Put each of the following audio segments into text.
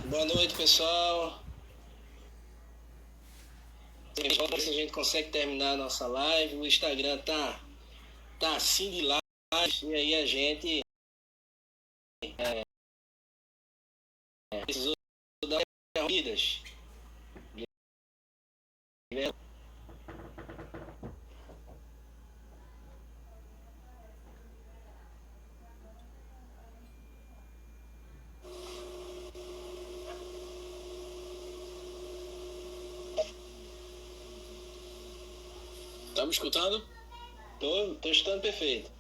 Boa noite, pessoal. Vamos ver se a gente consegue terminar a nossa live. O Instagram tá assim de live e aí a gente precisou dar corridas. Tá me escutando? Tô escutando perfeito.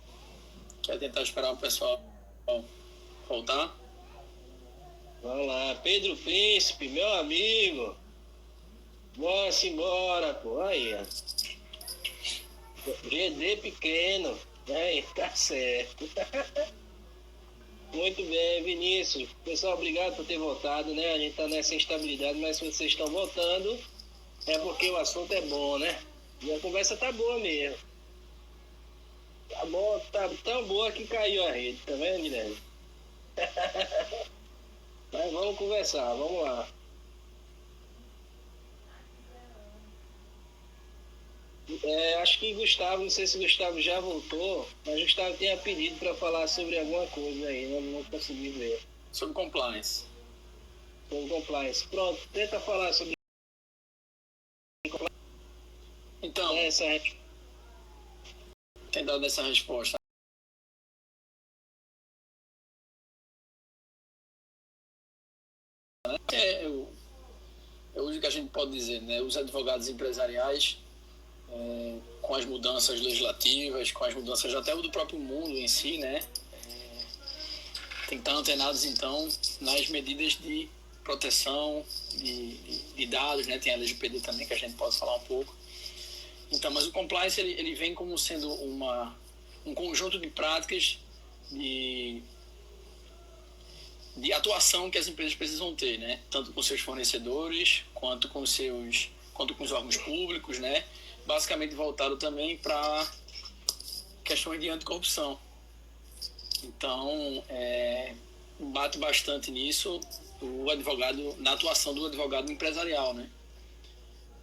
Quer tentar esperar o pessoal voltar? Vamos lá, Pedro Príncipe, meu amigo. Bora-se embora, pô. Aí, ó. GD pequeno. Aí, tá certo. Muito bem, Vinícius. Pessoal, obrigado por ter voltado, né? A gente tá nessa instabilidade, mas se vocês estão voltando, é porque o assunto é bom, né? E a conversa tá boa mesmo. Tá bom, tá tão boa que caiu a rede, tá vendo, Guilherme? Mas vamos conversar, vamos lá. Acho que Gustavo, não sei se Gustavo já voltou, mas Gustavo tinha pedido para falar sobre alguma coisa aí, não consegui ver. Sobre compliance. Sobre compliance. Pronto, tenta falar sobre Então, essa. tem dado essa resposta. É hoje que a gente pode dizer, né? Os advogados empresariais, com as mudanças legislativas, com as mudanças até do próprio mundo em si, né? Tem que estar antenados, então, nas medidas de proteção de dados, né? Tem a LGPD também, que a gente pode falar um pouco. Então, mas o compliance, ele vem como sendo um conjunto de práticas de atuação que as empresas precisam ter, né? Tanto com seus fornecedores, quanto com os órgãos públicos, né? Basicamente voltado também para questões de anticorrupção. Então, bate bastante nisso o advogado, na atuação do advogado empresarial, né?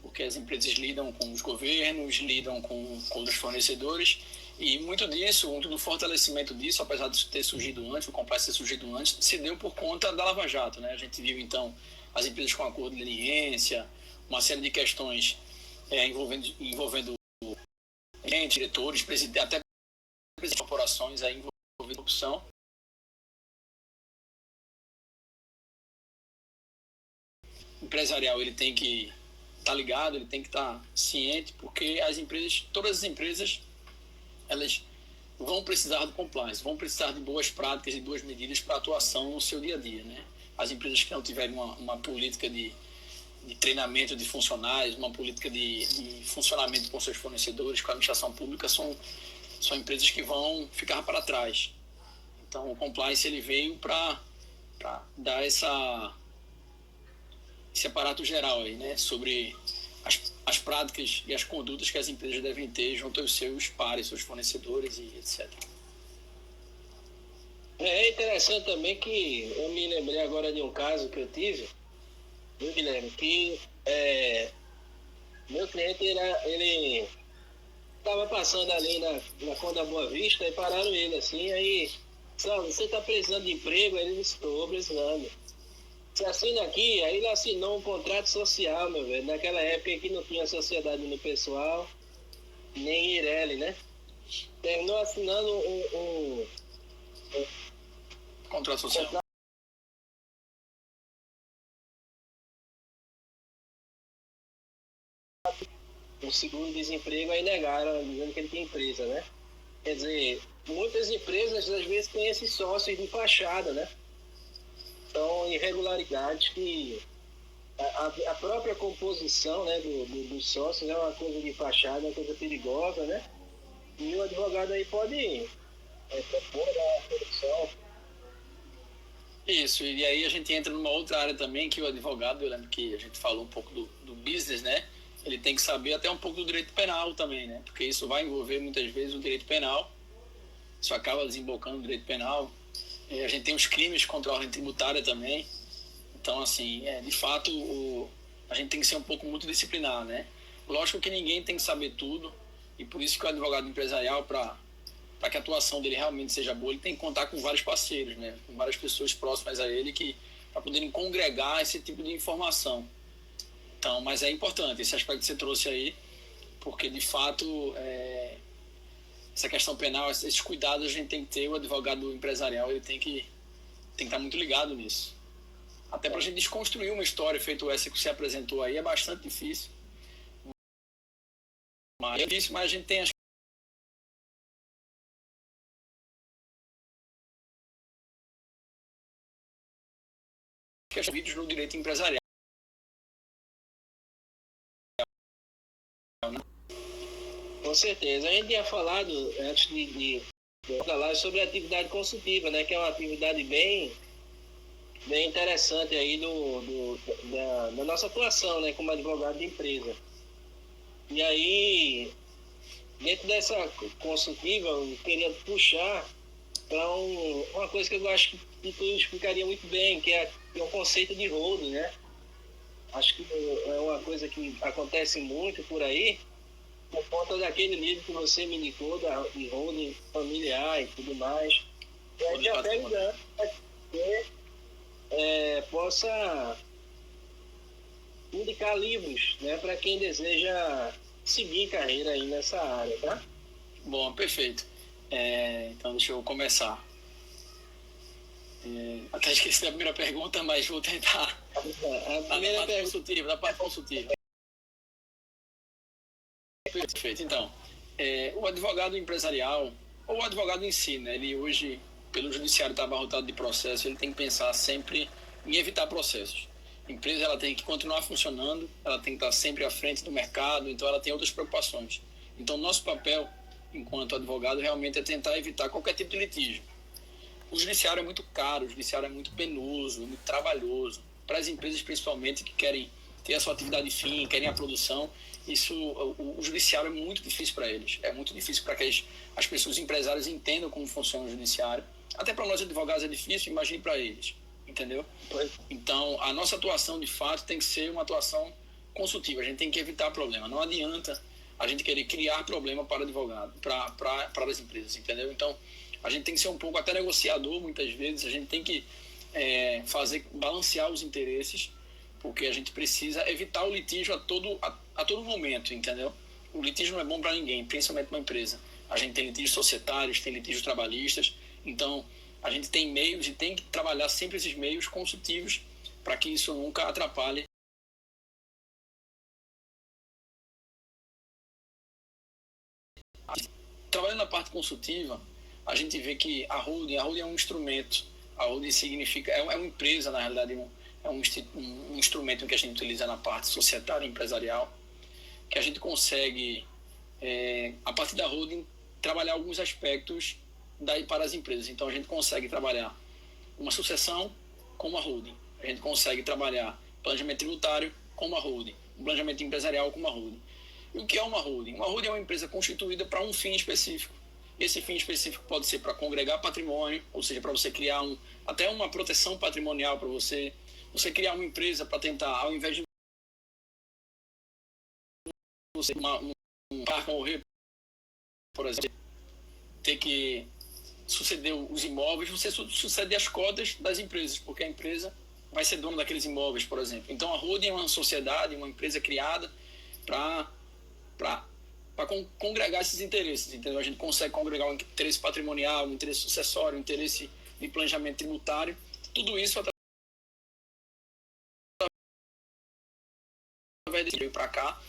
Porque as empresas lidam com os governos, lidam com os fornecedores, e muito do fortalecimento disso, apesar de ter surgido antes, o compliance ter surgido antes, se deu por conta da Lava Jato, né? A gente viu, então, as empresas com acordo de leniência, uma série de questões envolvendo diretores, até presidentes de corporações aí envolvendo corrupção. O empresarial, ele tem que estar ligado, ele tem que estar ciente, porque todas as empresas, elas vão precisar do compliance, vão precisar de boas práticas e boas medidas para atuação no seu dia a dia, né? As empresas que não tiverem uma política de treinamento de funcionários, uma política de funcionamento com seus fornecedores, com a administração pública, são empresas que vão ficar para trás. Então, o compliance, ele veio para dar esse aparato geral aí, né? Sobre as práticas e as condutas que as empresas devem ter junto aos seus pares, seus fornecedores e etc. É interessante também que eu me lembrei agora de um caso que eu tive, viu, Guilherme, que meu cliente ele estava passando ali na Conda Boa Vista e pararam ele assim, aí, sabe, você está precisando de emprego? Aí ele disse, estou precisando. Você assina aqui, aí ele assinou um contrato social, meu velho. Naquela época que não tinha sociedade no pessoal, nem Ireli, né? Terminou assinando um contrato social. Um seguro-desemprego, aí negaram, dizendo que ele tinha empresa, né? Quer dizer, muitas empresas às vezes têm esses sócios de fachada, né? São irregularidades que a própria composição, né, dos sócios é uma coisa de fachada, é uma coisa perigosa, né? E o advogado aí pode propor a corrupção. Isso, e aí a gente entra numa outra área também, que o advogado, eu lembro que a gente falou um pouco do business, né? Ele tem que saber até um pouco do direito penal também, né? Porque isso vai envolver muitas vezes o direito penal, isso acaba desembocando no direito penal. E a gente tem os crimes contra a ordem tributária também. Então, assim, de fato, a gente tem que ser um pouco multidisciplinar, né? Lógico que ninguém tem que saber tudo, e por isso que o advogado empresarial, para que a atuação dele realmente seja boa, ele tem que contar com vários parceiros, né? Com várias pessoas próximas a ele para poderem congregar esse tipo de informação. Então, mas é importante esse aspecto que você trouxe aí, porque de fato essa questão penal, esses cuidados a gente tem que ter, o advogado empresarial ele tem que estar muito ligado nisso. Até para a gente desconstruir uma história feita essa que você apresentou aí, é bastante difícil. Mas a gente tem as questões vídeos no direito empresarial. Com certeza. A gente tinha falado, antes de falar, sobre a atividade consultiva, né? Que é uma atividade bem interessante aí da nossa atuação, né? Como advogado de empresa. E aí, dentro dessa consultiva, eu queria puxar para uma coisa que eu acho que tu explicaria muito bem, que é o conceito de holding, né? Acho que é uma coisa que acontece muito por aí, por conta daquele livro que você me indicou, de holding familiar e tudo mais. E aí já pega para que possa indicar livros, né, para quem deseja seguir carreira aí nessa área, tá? Bom, perfeito. Então deixa eu começar. Até esqueci da primeira pergunta, mas vou tentar. A primeira pergunta da parte consultiva. Perfeito. Então, o advogado empresarial, ou o advogado em si, né, ele hoje, pelo judiciário estar abarrotado de processos, ele tem que pensar sempre em evitar processos. A empresa ela tem que continuar funcionando, ela tem que estar sempre à frente do mercado, então ela tem outras preocupações. Então, nosso papel, enquanto advogado, realmente é tentar evitar qualquer tipo de litígio. O judiciário é muito caro, o judiciário é muito penoso, muito trabalhoso. Para as empresas, principalmente, que querem ter a sua atividade fim, querem a produção, o judiciário é muito difícil para eles. É muito difícil para que as pessoas empresárias entendam como funciona o judiciário. Até para nós advogados é difícil, imagine para eles. Entendeu? Então, a nossa atuação, de fato, tem que ser uma atuação consultiva. A gente tem que evitar problema. Não adianta a gente querer criar problema para o advogado, para as empresas, entendeu? Então, a gente tem que ser um pouco até negociador, muitas vezes. A gente tem que balancear os interesses, porque a gente precisa evitar o litígio a todo momento, entendeu? O litígio não é bom para ninguém, principalmente uma empresa. A gente tem litígios societários, tem litígios trabalhistas, então a gente tem meios e tem que trabalhar sempre esses meios consultivos para que isso nunca atrapalhe. Trabalhando na parte consultiva, a gente vê que a holding é um instrumento. A holding significa, é uma empresa, na realidade, é um instrumento que a gente utiliza na parte societária e empresarial, que a gente consegue, a partir da holding, trabalhar alguns aspectos para as empresas. Então, a gente consegue trabalhar uma sucessão com uma holding. A gente consegue trabalhar planejamento tributário com uma holding. Um planejamento empresarial com uma holding. E o que é uma holding? Uma holding é uma empresa constituída para um fim específico. Esse fim específico pode ser para congregar patrimônio, ou seja, para você criar até uma proteção patrimonial para você criar uma empresa para tentar, ao invés de você um parque morrer, por exemplo, ter que suceder os imóveis, você suceder as cotas das empresas, porque a empresa vai ser dona daqueles imóveis, por exemplo. Então, a holding é uma sociedade, uma empresa criada para congregar esses interesses, entendeu? A gente consegue congregar um interesse patrimonial, um interesse sucessório, um interesse de planejamento tributário, tudo isso através de vir para cá,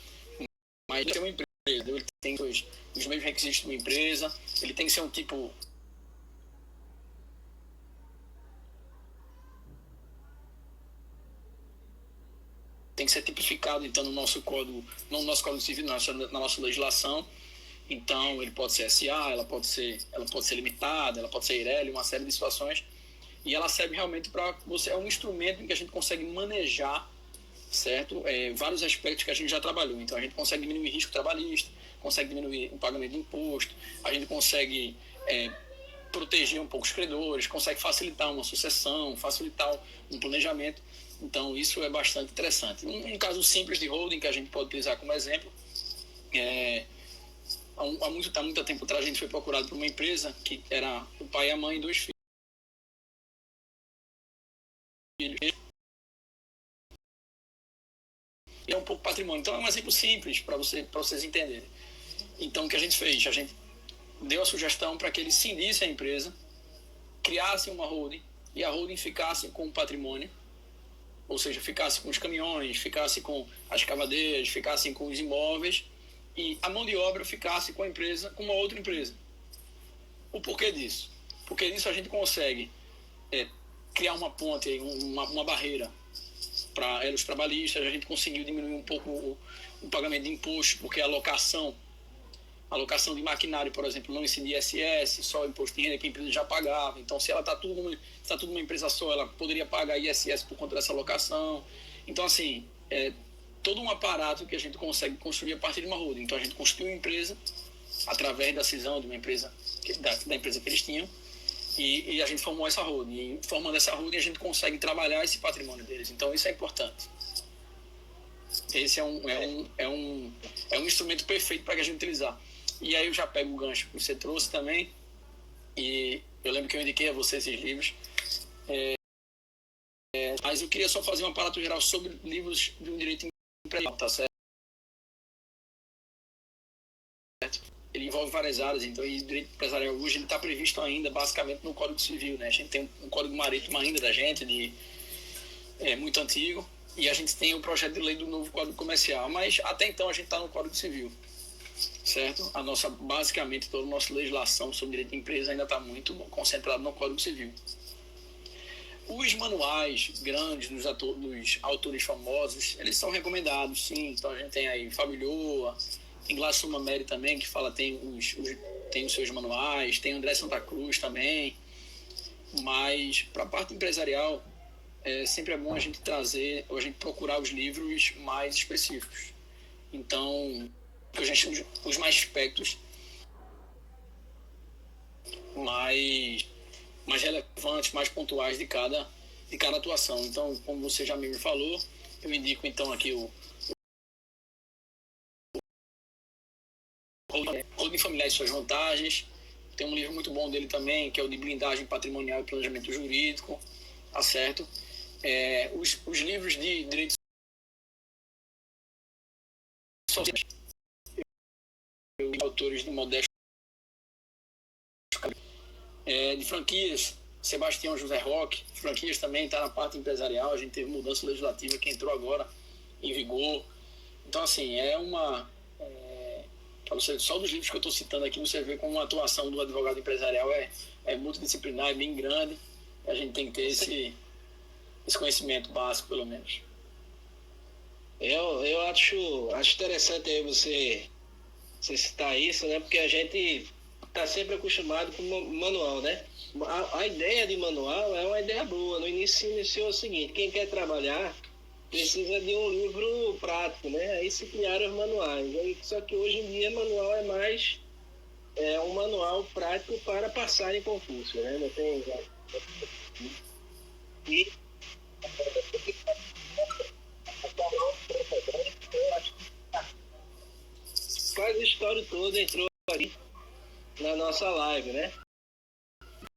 mas ele tem uma empresa, ele tem os mesmos requisitos de uma empresa, ele tem que ser um tipo tem que ser tipificado, então, no nosso código, não no nosso código civil, na nossa legislação. Então, ele pode ser SA, ela pode ser limitada, ela pode ser IRELI, uma série de situações. E ela serve realmente para você, é um instrumento em que a gente consegue manejar, certo? Vários aspectos que a gente já trabalhou. Então, a gente consegue diminuir risco trabalhista, consegue diminuir o pagamento de imposto, a gente consegue proteger um pouco os credores, consegue facilitar uma sucessão, facilitar um planejamento. Então, isso é bastante interessante. Um caso simples de holding que a gente pode utilizar como exemplo há muito tempo atrás a gente foi procurado por uma empresa que era o pai, a mãe e 2 filhos. E é um pouco patrimônio. Então, é um exemplo simples para vocês entenderem. Então, o que a gente fez? A gente deu a sugestão para que eles cindissem a empresa, criassem uma holding e a holding ficasse com o patrimônio, ou seja, ficasse com os caminhões, ficasse com as cavadeiras, ficassem com os imóveis e a mão de obra ficasse com a empresa, com uma outra empresa. O porquê disso? Porque disso a gente consegue criar uma ponte, uma barreira para os trabalhistas, a gente conseguiu diminuir um pouco o pagamento de imposto, porque a alocação de maquinário, por exemplo, não incidia ISS, só o imposto de renda que a empresa já pagava. Então, se ela está tudo numa empresa só, ela poderia pagar ISS por conta dessa alocação. Então, assim, todo um aparato que a gente consegue construir a partir de uma holding. Então, a gente construiu uma empresa através da cisão de uma empresa, da empresa que eles tinham, e a gente formou essa holding. E formando essa holding, a gente consegue trabalhar esse patrimônio deles. Então, isso é importante. Esse é um instrumento perfeito para que a gente utilizar. E aí eu já pego o gancho que você trouxe também, e eu lembro que eu indiquei a você esses livros, mas eu queria só fazer um aparato geral sobre livros de um direito empresarial, tá certo? Ele envolve várias áreas, então o direito empresarial hoje está previsto ainda basicamente no Código Civil, né? A gente tem um Código Marítimo ainda da gente, muito antigo, e a gente tem o projeto de lei do novo Código Comercial, mas até então a gente está no Código Civil. Certo? Basicamente, toda a nossa legislação sobre direito de empresa ainda está muito concentrada no Código Civil. Os manuais grandes dos autores famosos, eles são recomendados, sim. Então, a gente tem aí Fábio Lhoa, tem Glácio Mameri também, que tem os seus manuais, tem André Santa Cruz também. Mas, para a parte empresarial, sempre é bom a gente trazer, ou a gente procurar os livros mais específicos. Então, os mais aspectos mais relevantes, mais pontuais de cada atuação. Então, como você já me falou, eu indico então aqui o Holding Familiar e Suas Vantagens. Tem um livro muito bom dele também, que é o de Blindagem Patrimonial e Planejamento Jurídico, tá certo? Os livros de direito social, autores de Modesto, de franquias, Sebastião José Roque. Franquias também está na parte empresarial, a gente teve mudança legislativa que entrou agora em vigor. Então, assim, só dos livros que eu estou citando aqui, você vê como a atuação do advogado empresarial é multidisciplinar, é bem grande. A gente tem que ter esse conhecimento básico, pelo menos. Eu acho interessante aí você citar isso, né? Porque a gente está sempre acostumado com manual, né? A ideia de manual é uma ideia boa. No início se iniciou o seguinte: quem quer trabalhar precisa de um livro prático, né? Aí se criaram os manuais. Só que hoje em dia manual é mais um manual prático para passar em concurso, né? Não tem... E quase a história toda entrou ali na nossa live, né?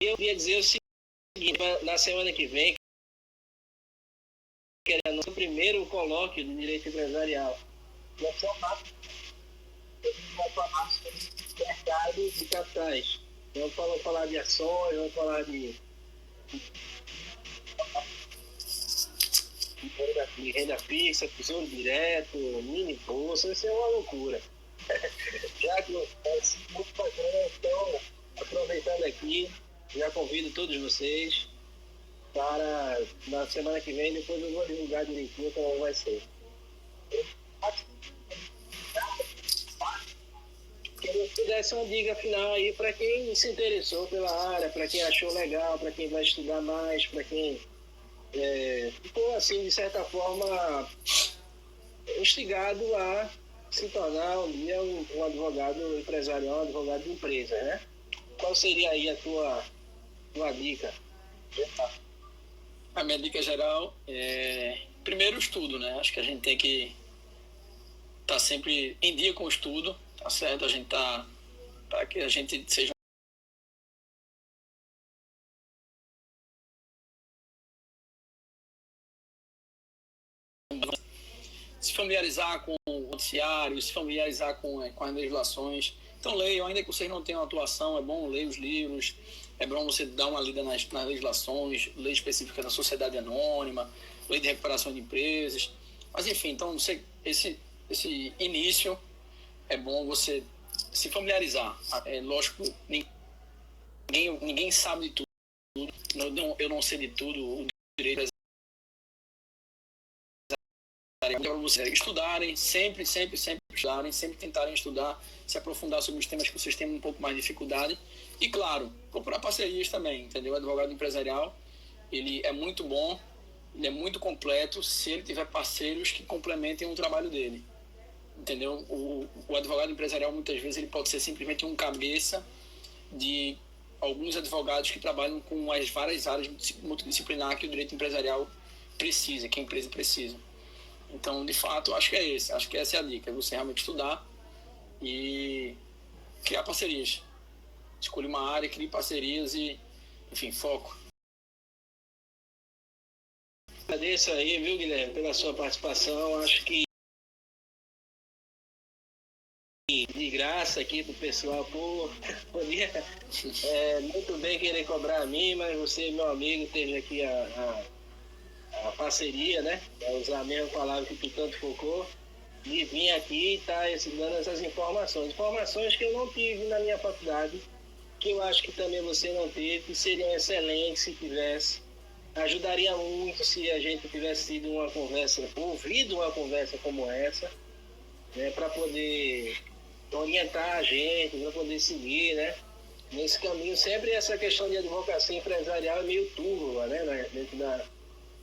E eu queria dizer o seguinte: na semana que vem, que é o nosso primeiro colóquio de direito empresarial, nós vamos falar sobre o mercado de capitais. Vamos falar de ações, vamos falar de renda fixa, tesouro direto, mini bolsa. Isso é uma loucura. Já que é muito bacana, então, aproveitando aqui, já convido todos vocês para, na semana que vem, depois eu vou divulgar direitinho como vai ser. Queria que desse uma dica final aí para quem se interessou pela área, para quem achou legal, para quem vai estudar mais, para quem ficou, assim, de certa forma, instigado a se tornar um dia um advogado empresarial, um advogado de empresa, né? qual seria aí a tua dica? A minha dica geral é, primeiro, o estudo, né? Acho que a gente tem que estar sempre em dia com o estudo, tá certo? A gente tá, para que a gente seja se familiarizar com o noticiário, se familiarizar com as legislações. Então leiam, ainda que vocês não tenham atuação, é bom ler os livros, é bom você dar uma lida nas legislações, lei específica da sociedade anônima, lei de recuperação de empresas. Mas enfim, então esse início é bom você se familiarizar. É lógico, ninguém sabe de tudo, eu não sei de tudo, o direito para vocês estudarem, sempre estudarem, sempre tentarem estudar, se aprofundar sobre os temas que vocês têm um pouco mais de dificuldade. E, claro, procurar parcerias também, entendeu? O advogado empresarial, ele é muito bom, ele é muito completo se ele tiver parceiros que complementem o trabalho dele, entendeu? O advogado empresarial, muitas vezes, ele pode ser simplesmente um cabeça de alguns advogados que trabalham com as várias áreas multidisciplinar que o direito empresarial precisa, que a empresa precisa. Então, de fato, acho que essa é a dica, você realmente estudar e criar parcerias. Escolha uma área, crie parcerias e, enfim, foco. Agradeço aí, viu, Guilherme, pela sua participação. Acho que de graça aqui pro pessoal, podia muito bem querer cobrar a mim, mas você, meu amigo, teve aqui a parceria, né? É usar a mesma palavra que tu tanto focou, de vir aqui e estar dando essas informações. Informações que eu não tive na minha faculdade, que eu acho que também você não teve, que seriam excelentes se tivesse. Ajudaria muito se a gente tivesse tido uma conversa, ouvido uma conversa como essa, né? Para poder orientar a gente, para poder seguir, né? Nesse caminho. Sempre essa questão de advocacia empresarial é meio turva, né?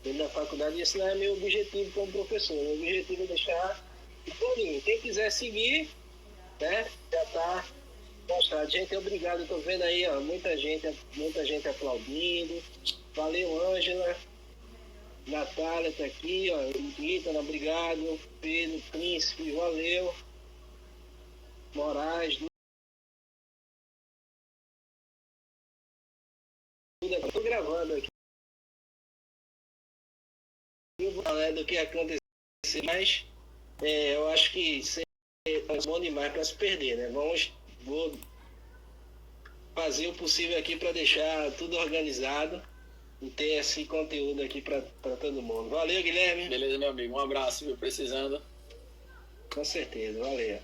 Dentro da faculdade, esse não é meu objetivo como professor. Meu objetivo é deixar quem quiser seguir, né, já está mostrado. Gente, obrigado. Estou vendo aí, ó, muita gente aplaudindo. Valeu, Ângela. Natália está aqui, ó. Ítana, obrigado. Pedro, Príncipe, valeu. Moraes, estou gravando aqui. Do que aconteceu, mas eu acho que é bom demais para se perder, né? Vou fazer o possível aqui para deixar tudo organizado e ter esse conteúdo aqui para todo mundo. Valeu, Guilherme. Beleza, meu amigo. Um abraço, viu? Precisando. Com certeza, valeu.